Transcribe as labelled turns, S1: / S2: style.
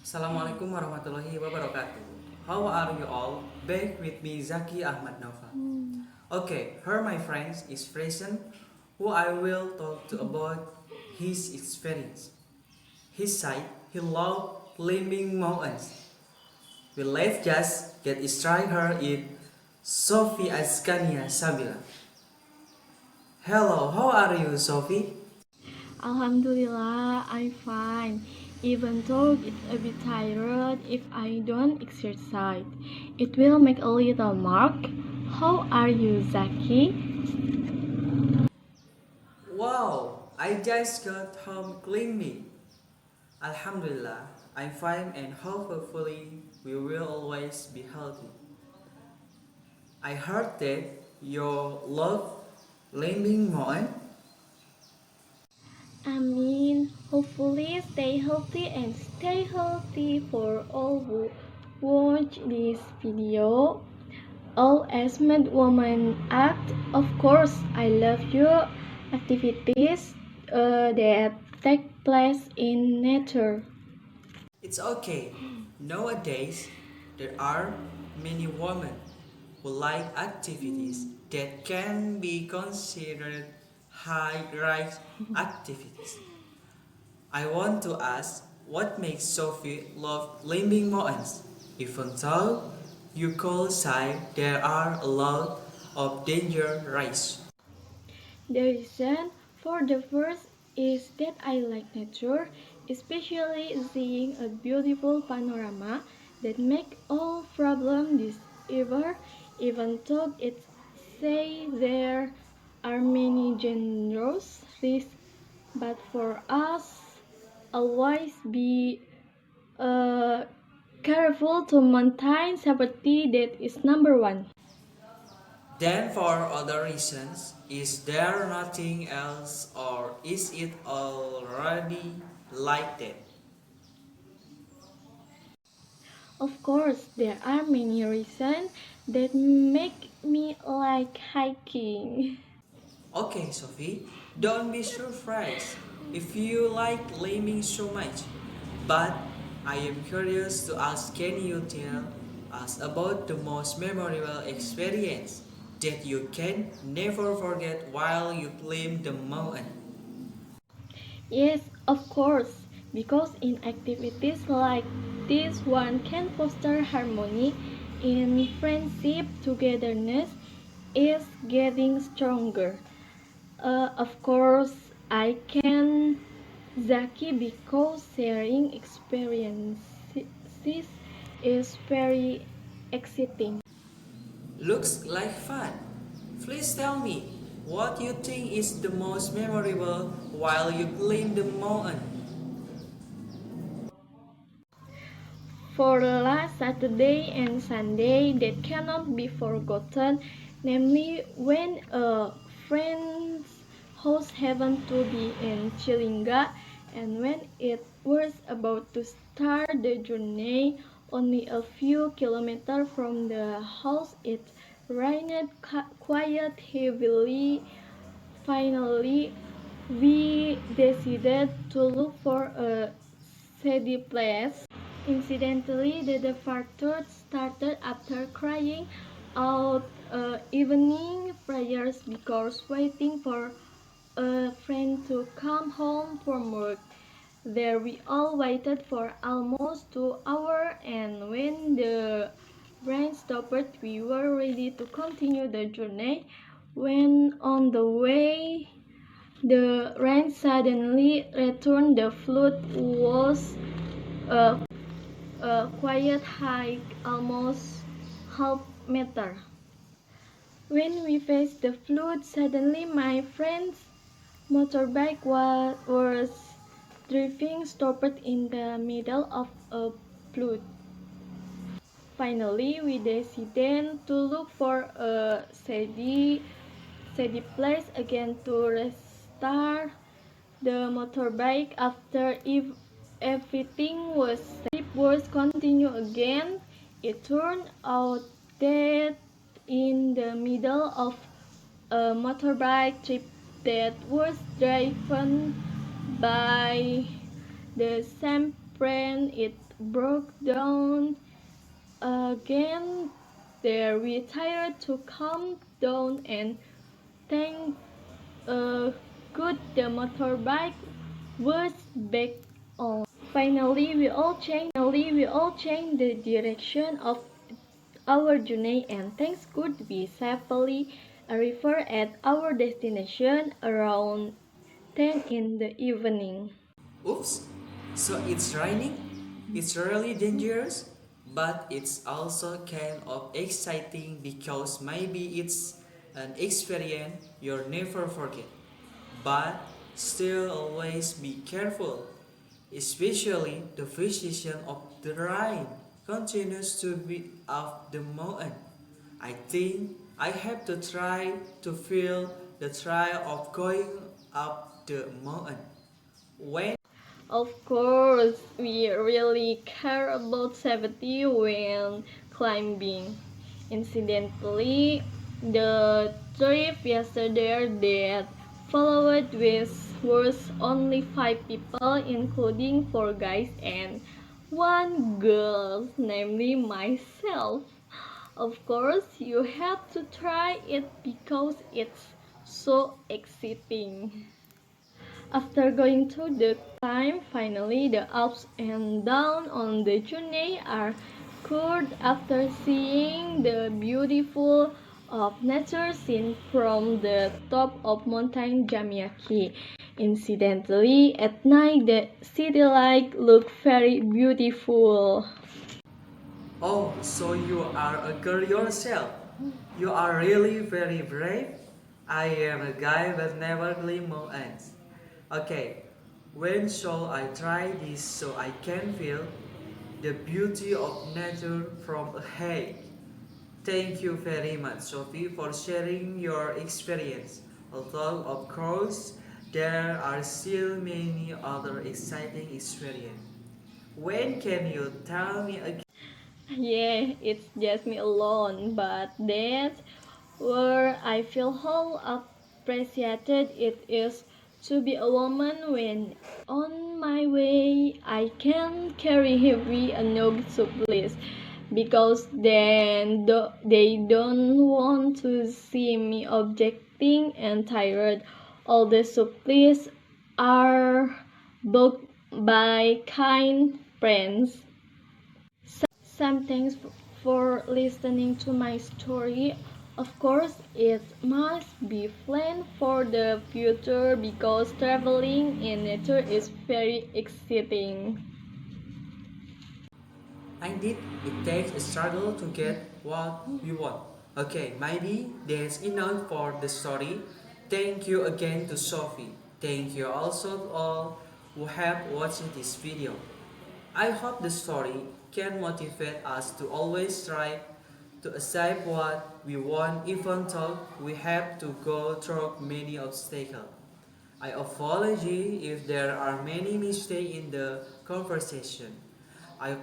S1: Assalamualaikum warahmatullahi wabarakatuh. How are you all? Back with me ZAKI AHMAD Nova. Okay, here my friends is present who I will talk to about his experience. His side, he loved climbing mountains. We let's just get started her in SOFI Azkania Sabila. Hello, how are you, Sophie?
S2: Alhamdulillah, I'm fine. Even though it's a bit tired if I don't exercise. It will make a little mark. How are you, Zaki?
S1: Wow, I just got home cleaning. Alhamdulillah, I'm fine and hopefully we will always be healthy. I heard that you love climbing mountain.
S2: Hopefully stay healthy and stay healthy for all who watch this video. All AHMAD women act, of course, I love you activities that take place in nature.
S1: It's okay. Nowadays, there are many women who like activities that can be considered high risk activities. I want to ask what makes Sophie love climbing mountains? Even though you could say there are a lot of danger risks.
S2: The reason for the first is that I like nature, especially seeing a beautiful panorama that make all problem disappear, even though it say there are many dangerous risks, but for us always be uh, careful to maintain safety. That is number one.
S1: Then for other reasons, is there nothing else or is it already like that?
S2: Of course, there are many reasons that make me like hiking.
S1: Okay, Sophie, don't be surprised if you like climbing so much. But I am curious to ask, can you tell us about the most memorable experience that you can never forget while you climb the mountain?
S2: Yes, of course, because in activities like this, one can foster harmony in friendship, togetherness is getting stronger. Of course, I can Zaki because sharing experiences is very exciting.
S1: Looks like fun. Please tell me what you think is the most memorable while you climb the mountain.
S2: For the last Saturday and Sunday that cannot be forgotten, namely when a friend's house happened to be in Chilinga and when it was about to start the journey only a few kilometers from the house it rained quite heavily. Finally, we decided to look for a shady place. Incidentally, the departure started after crying out evening prayers because waiting for a friend to come home from work. There we all waited for almost 2 hours, and when the rain stopped, we were ready to continue the journey. When on the way, the rain suddenly returned. The flood was uh, quite high, almost half meter. When we faced the flood, suddenly my friend's motorbike was driving stopped in the middle of a flood. Finally, we decided to look for a shady place again to restart the motorbike. After if everything was safe, was continue again. It turned out that in the middle of a motorbike trip that was driven by the same friend, it broke down again. There we tried to calm down and thank good the motorbike was back on. Finally, we all changed the direction of our journey and thanks good we safely arrived at our destination around 10 in the evening.
S1: Oops, so it's raining? It's really dangerous, but it's also kind of exciting because maybe it's an experience you'll never forget. But still always be careful, especially the precision of the rain continues to be up the mountain. I think I have to try to feel the thrill of going up the mountain. When
S2: Of course, we really care about safety when climbing. Incidentally, the trip yesterday that followed was only 5 people, including 4 guys and 1 girl, namely myself. Of course, you have to try it because it's so exciting. After going through the climb, finally the ups and downs on the journey are cured after seeing the beautiful of nature scene from the top of Mountain Jamiaki. Incidentally, at night the city light looked very beautiful.
S1: Oh, so you are a girl yourself. You are really very brave. I am a guy that never climb mountains. Okay, when shall I try this so I can feel the beauty of nature from ahead? Thank you very much, Sophie, for sharing your experience. Although, of course, there are still many other exciting experiences. When can you tell me again?
S2: Yeah, it's just me alone, but that's where I feel how appreciated it is to be a woman when on my way I can carry heavy and supplies because then they don't want to see me objecting and tired. All the supplies are booked by kind friends. Some thanks for listening to my story. Of course, it must be planned for the future because traveling in nature is very exciting.
S1: Indeed, it takes a struggle to get what we want. Okay, maybe that's enough for the story. Thank you again to Sophie. Thank you also to all who have watched this video. I hope the story can motivate us to always try to achieve what we want even though we have to go through many obstacles. I apologize if there are many mistakes in the conversation. I